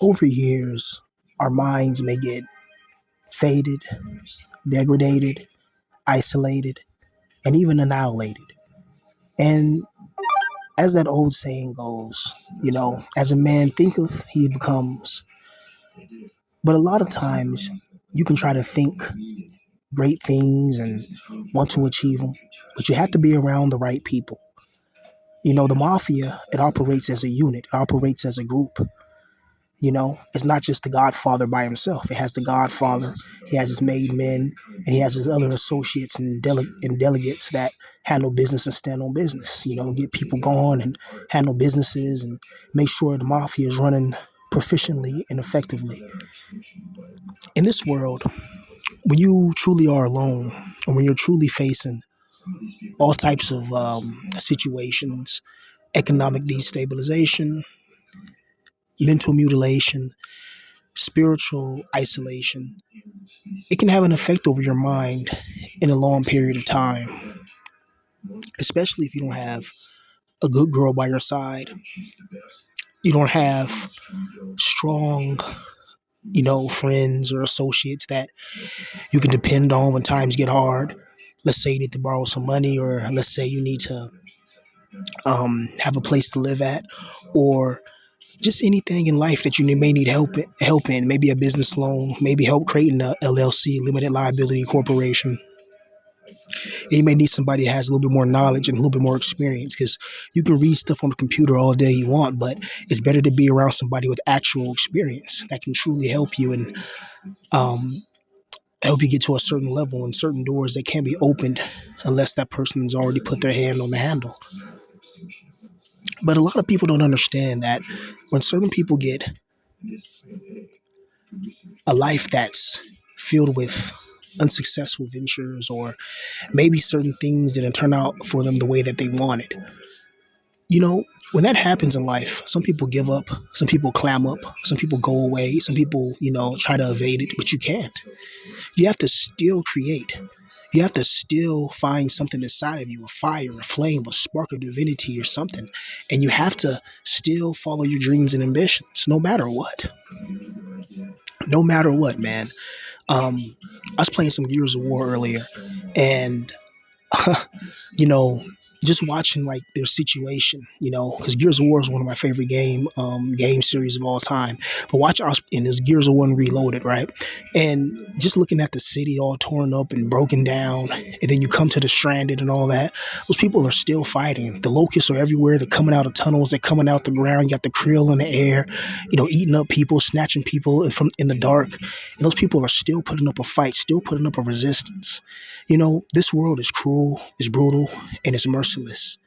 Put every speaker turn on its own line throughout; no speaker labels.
Over years, our minds may get faded, degraded, isolated, and even annihilated. And as that old saying goes, as a man thinketh, he becomes. But a lot of times, you can try to think great things and want to achieve them, but you have to be around the right people. The mafia, it operates as a unit, it operates as a group. It's not just the Godfather by himself. It has the Godfather, he has his made men, and he has his other associates and, delegates that handle business and stand on business, get people going and handle businesses and make sure the mafia is running proficiently and effectively. In this world, when you truly are alone, or when you're truly facing all types of situations, economic destabilization, mental mutilation, spiritual isolation, it can have an effect over your mind in a long period of time, especially if you don't have a good girl by your side. You don't have strong, friends or associates that you can depend on when times get hard. Let's say you need to borrow some money, or let's say you need to have a place to live at, or just anything in life that you may need help in, maybe a business loan, maybe help creating a LLC, limited liability corporation. And you may need somebody that has a little bit more knowledge and a little bit more experience, because you can read stuff on the computer all day you want, but it's better to be around somebody with actual experience that can truly help you and um, help you get to a certain level and certain doors that can't be opened unless that person's already put their hand on the handle. But a lot of people don't understand that when certain people get a life that's filled with unsuccessful ventures, or maybe certain things didn't turn out for them the way that they wanted. When that happens in life, some people give up, some people clam up, some people go away, some people, try to evade it, but you can't. You have to still create. You have to still find something inside of you, a fire, a flame, a spark of divinity or something. And you have to still follow your dreams and ambitions, no matter what. No matter what, man. I was playing some Gears of War earlier, and you know, just watching like their situation, because Gears of War is one of my favorite game series of all time. But watch us in this Gears of One Reloaded, right? And just looking at the city all torn up and broken down, and then you come to the stranded and all that. Those people are still fighting. The locusts are everywhere. They're coming out of tunnels. They're coming out the ground. You got the krill in the air, eating up people, snatching people in the dark. And those people are still putting up a fight, still putting up a resistance. This world is cruel, it's brutal, and it's merciless.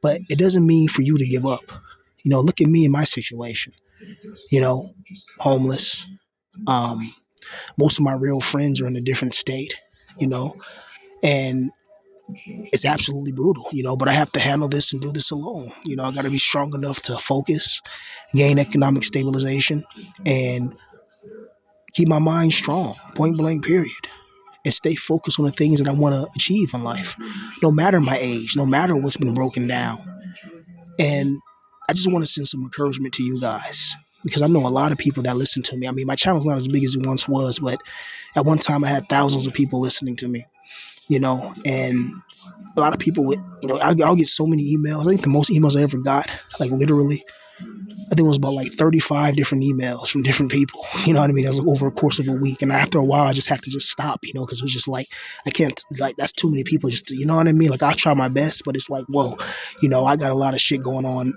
But it doesn't mean for you to give up. Look at me in my situation. Homeless. Um, Most of my real friends are in a different state. You know, and it's absolutely brutal. But I have to handle this and do this alone. I got to be strong enough to focus, gain economic stabilization, and keep my mind strong. Point blank. Period. And stay focused on the things that I want to achieve in life, no matter my age, no matter what's been broken down. And I just want to send some encouragement to you guys, because I know a lot of people that listen to me. I mean, my channel's not as big as it once was, but at one time I had thousands of people listening to me, and a lot of people would, I'll get so many emails. I think the most emails I ever got, like literally, I think it was about like 35 different emails from different people. You know what I mean? That was like over a course of a week. And after a while, I just have to just stop, because it was just like, I can't, like, that's too many people just to, you know what I mean? Like, I try my best, but it's like, whoa, I got a lot of shit going on,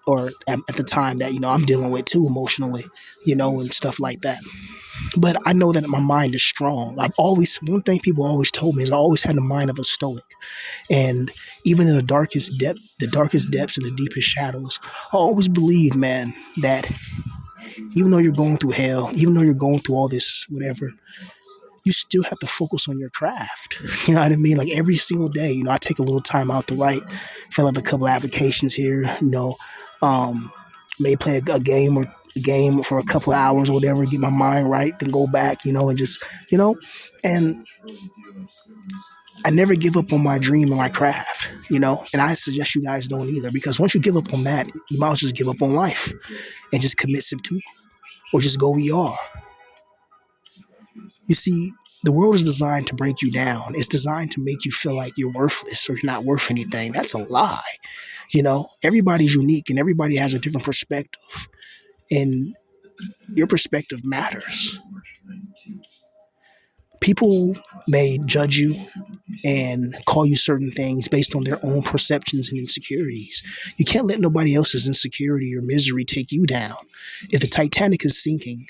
or at the time that, I'm dealing with too emotionally, and stuff like that. But I know that my mind is strong. One thing people always told me is I always had the mind of a stoic. And even in the darkest depths and the deepest shadows, I always believed, man, that even though you're going through hell, even though you're going through all this, whatever, you still have to focus on your craft. You know what I mean? Like every single day, I take a little time out to write, fill out a couple applications here, um, may play a game or the game for a couple of hours or whatever, get my mind right, then go back, and just, you know, and I never give up on my dream and my craft, and I suggest you guys don't either, because once you give up on that, you might as well just give up on life and just commit septuku or just go ER. You see, the world is designed to break you down. It's designed to make you feel like you're worthless or you're not worth anything. That's a lie. Everybody's unique and everybody has a different perspective, and your perspective matters. People may judge you and call you certain things based on their own perceptions and insecurities. You can't let nobody else's insecurity or misery take you down. If the Titanic is sinking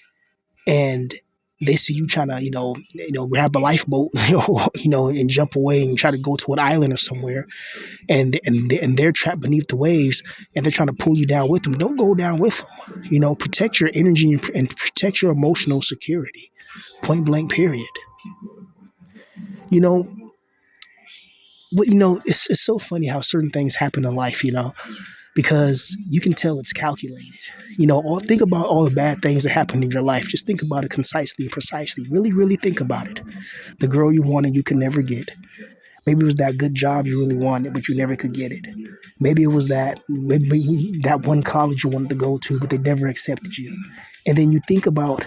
and they see you trying to, grab a lifeboat, and jump away and try to go to an island or somewhere, and they're trapped beneath the waves, and they're trying to pull you down with them. Don't go down with them. Protect your energy and protect your emotional security. Point blank. Period. You know, but it's so funny how certain things happen in life. Because you can tell it's calculated. Think about all the bad things that happen in your life. Just think about it concisely and precisely. Really, really think about it. The girl you wanted, you could never get. Maybe it was that good job you really wanted, but you never could get it. Maybe it was maybe that one college you wanted to go to, but they never accepted you. And then you think about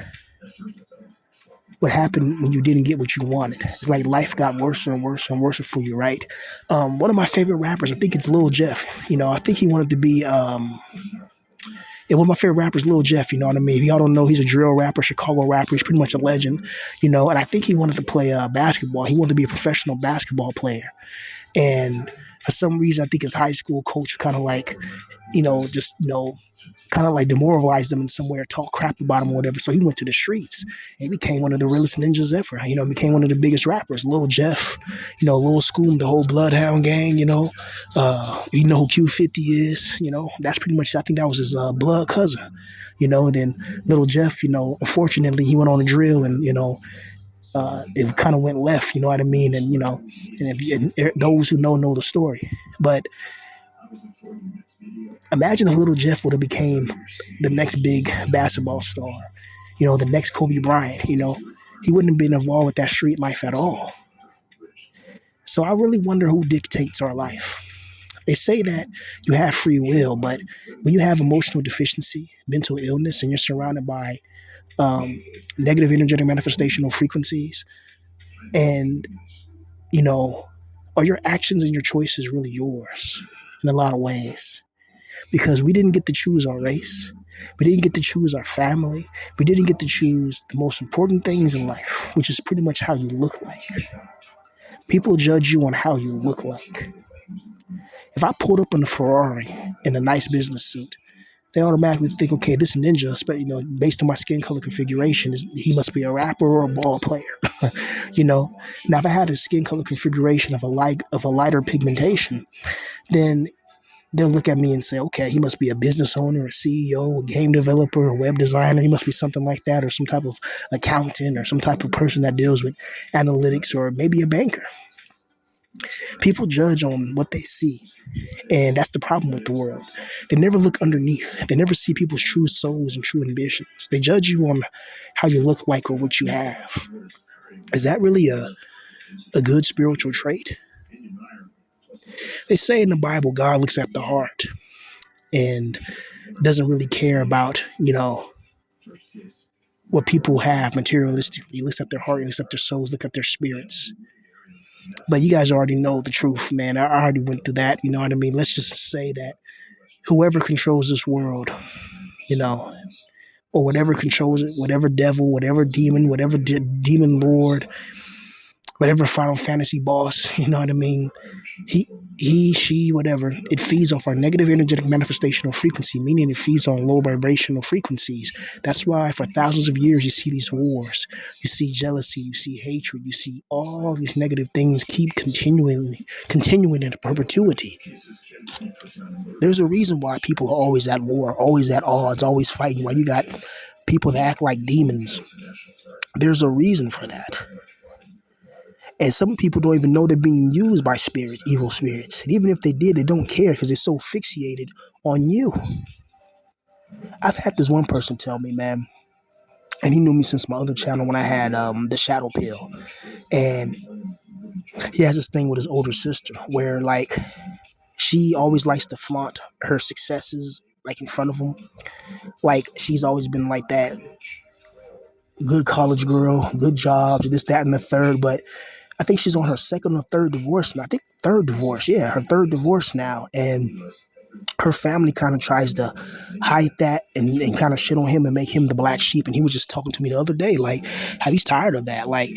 what happened when you didn't get what you wanted. It's like life got worse and worse and worse for you, right? One of my favorite rappers, I think it's Lil Jeff. I think he wanted to be one of my favorite rappers, Lil Jeff, you know what I mean? If y'all don't know, he's a drill rapper, Chicago rapper. He's pretty much a legend, and I think he wanted to play basketball. He wanted to be a professional basketball player. And for some reason, I think his high school coach kind of like, just, kind of like demoralized him in somewhere, talk crap about him or whatever. So he went to the streets and he became one of the realest ninjas ever. Became one of the biggest rappers, Lil Jeff, Lil School, the whole Bloodhound gang, you know who Q50 is, that's pretty much, I think that was his blood cousin, and then Little Jeff, unfortunately he went on a drill and, it kind of went left, you know what I mean? And, those who know the story. But imagine if Little Jeff would have became the next big basketball star, the next Kobe Bryant, he wouldn't have been involved with that street life at all. So I really wonder who dictates our life. They say that you have free will, but when you have emotional deficiency, mental illness, and you're surrounded by negative energetic manifestational frequencies, and, are your actions and your choices really yours in a lot of ways? Because we didn't get to choose our race. We didn't get to choose our family. We didn't get to choose the most important things in life, which is pretty much how you look like. People judge you on how you look like. If I pulled up in a Ferrari in a nice business suit, they automatically think, okay, this ninja, based on my skin color configuration, he must be a rapper or a ball player. Now if I had a skin color configuration of a lighter pigmentation, then they'll look at me and say, okay, he must be a business owner, a CEO, a game developer, a web designer. He must be something like that, or some type of accountant, or some type of person that deals with analytics, or maybe a banker. People judge on what they see, and that's the problem with the world. They never look underneath. They never see people's true souls and true ambitions. They judge you on how you look like or what you have. Is that really a good spiritual trait? They say in the Bible, God looks at the heart and doesn't really care about, what people have materialistically. He looks at their heart, he looks at their souls, look at their spirits. But you guys already know the truth, man. I already went through that, you know what I mean? Let's just say that whoever controls this world, or whatever controls it, whatever devil, whatever demon, whatever demon lord, whatever Final Fantasy boss, you know what I mean? She, whatever, it feeds off our negative energetic manifestational frequency, meaning it feeds on low vibrational frequencies. That's why for thousands of years you see these wars, you see jealousy, you see hatred, you see all these negative things keep continuing into perpetuity. There's a reason why people are always at war, always at odds, always fighting, why you got people that act like demons. There's a reason for that. And some people don't even know they're being used by spirits, evil spirits. And even if they did, they don't care because they're so fixated on you. I've had this one person tell me, man, and he knew me since my other channel when I had the Shadow Pill, and he has this thing with his older sister where like she always likes to flaunt her successes like in front of him. Like she's always been like that good college girl, good job, this, that, and the third. But I think she's on her second or third divorce now. I think third divorce, yeah, her third divorce now, and her family kind of tries to hide that and kind of shit on him and make him the black sheep. And he was just talking to me the other day, like, how he's tired of that. Like,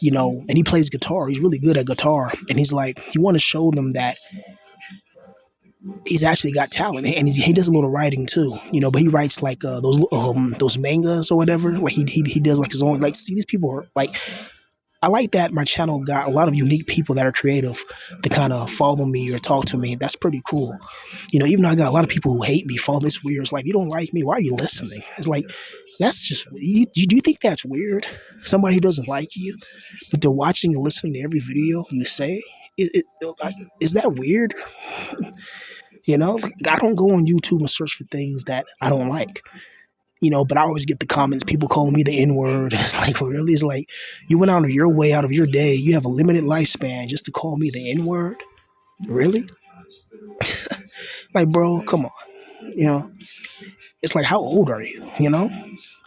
and he plays guitar. He's really good at guitar. And he's like, you want to show them that he's actually got talent. And he does a little writing too, but he writes like those mangas or whatever. Like he does like his own, like, see, these people are like, I like that my channel got a lot of unique people that are creative to kind of follow me or talk to me. That's pretty cool. Even though I got a lot of people who hate me, follow this weird. It's like, you don't like me. Why are you listening? It's like, that's just, do you think that's weird? Somebody who doesn't like you, but they're watching and listening to every video you say? Is that weird? I don't go on YouTube and search for things that I don't like. But I always get the comments, people calling me the N-word. It's like, really? It's like, you went out of your way, out of your day. You have a limited lifespan just to call me the N-word? Really? Like, bro, come on. It's like, how old are you?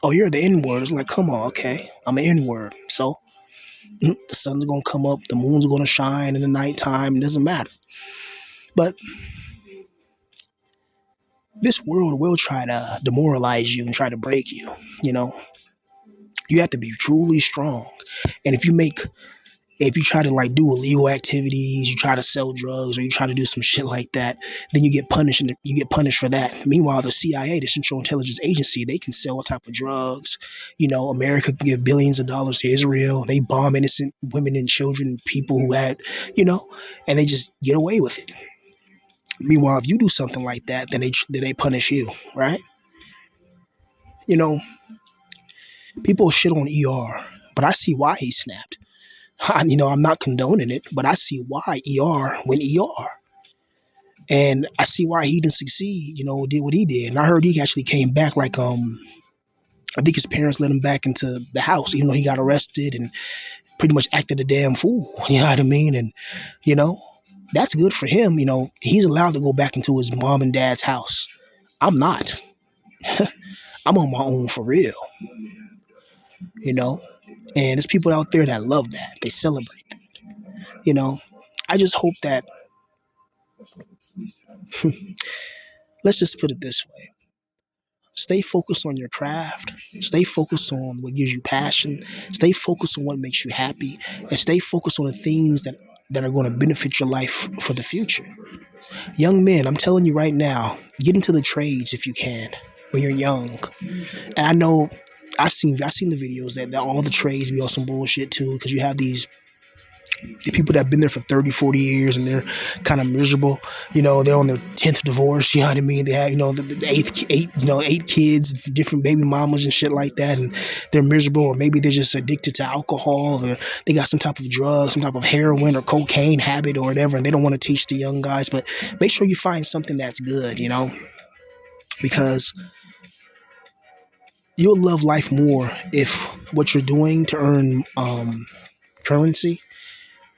Oh, you're the N-word. It's like, come on, okay. I'm an N-word. So, the sun's going to come up, the moon's going to shine in the nighttime. It doesn't matter. But this world will try to demoralize you and try to break you. You have to be truly strong. And if you try to like do illegal activities, you try to sell drugs, or you try to do some shit like that, then you get punished, and you get punished for that. Meanwhile, the CIA, the Central Intelligence Agency, they can sell all type of drugs. America can give billions of dollars to Israel. They bomb innocent women and children, people who had, and they just get away with it. Meanwhile, if you do something like that, then they punish you, right? You know, People shit on ER, but I see why he snapped. I'm not condoning it, but I see why ER went ER. And I see why he didn't succeed, did what he did. And I heard he actually came back like, I think his parents let him back into the house, even though he got arrested and pretty much acted a damn fool. You know what I mean? And, that's good for him. He's allowed to go back into his mom and dad's house. I'm not. I'm on my own for real, and there's people out there that love that. They celebrate that. I just hope that, let's just put it this way. Stay focused on your craft. Stay focused on what gives you passion. Stay focused on what makes you happy. And stay focused on the things that are going to benefit your life for the future. Young men, I'm telling you right now, get into the trades if you can when you're young. And I know I've seen the videos that all the trades be on some bullshit too, because you have the people that have been there for 30, 40 years and they're kind of miserable. They're on their 10th divorce. You know what I mean? They have, the eight kids, different baby mamas and shit like that. And they're miserable, or maybe they're just addicted to alcohol, or they got some type of drug, some type of heroin or cocaine habit or whatever. And they don't want to teach the young guys, but make sure you find something that's good, because you'll love life more if what you're doing to earn currency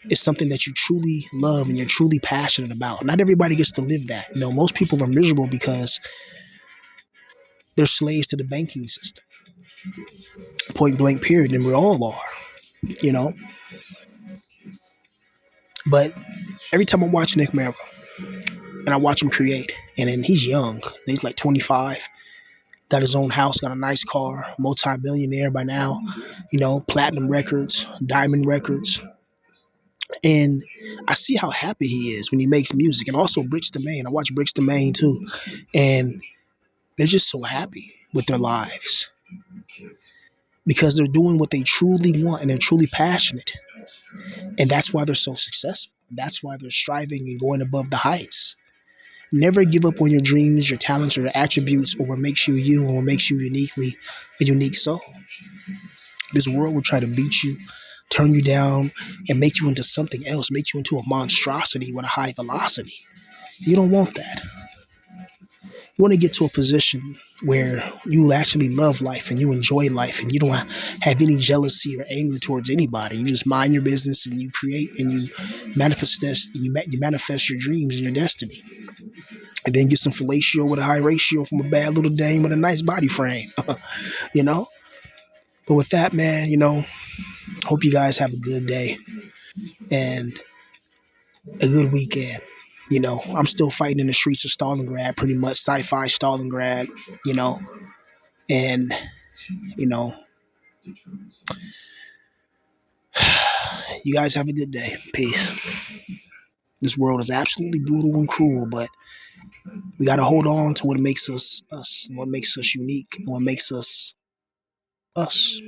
is something that you truly love and you're truly passionate about. Not everybody gets to live that. Most people are miserable because they're slaves to the banking system. Point blank period. And we all are, you know. But every time I watch Nick Merrill and I watch him create, and then he's young, he's like 25, got his own house, got a nice car, multi-millionaire by now, platinum records, diamond records. And I see how happy he is when he makes music. And also Bricks the Main. I watch Bricks the Main too. And they're just so happy with their lives because they're doing what they truly want and they're truly passionate. And that's why they're so successful. That's why they're striving and going above the heights. Never give up on your dreams, your talents, or your attributes, or what makes you you, or what makes you uniquely a unique soul. This world will try to beat you, turn you down, and make you into something else, make you into a monstrosity with a high velocity. You don't want that. You want to get to a position where you actually love life and you enjoy life and you don't have any jealousy or anger towards anybody. You just mind your business and you create and you you manifest your dreams and your destiny. And then get some fellatio with a high ratio from a bad little dame with a nice body frame, you know? But with that, man, hope you guys have a good day and a good weekend. I'm still fighting in the streets of Stalingrad, pretty much sci-fi Stalingrad, you know, and you know, you guys have a good day. Peace. This world is absolutely brutal and cruel, but we got to hold on to what makes us us, what makes us unique, and what makes us us.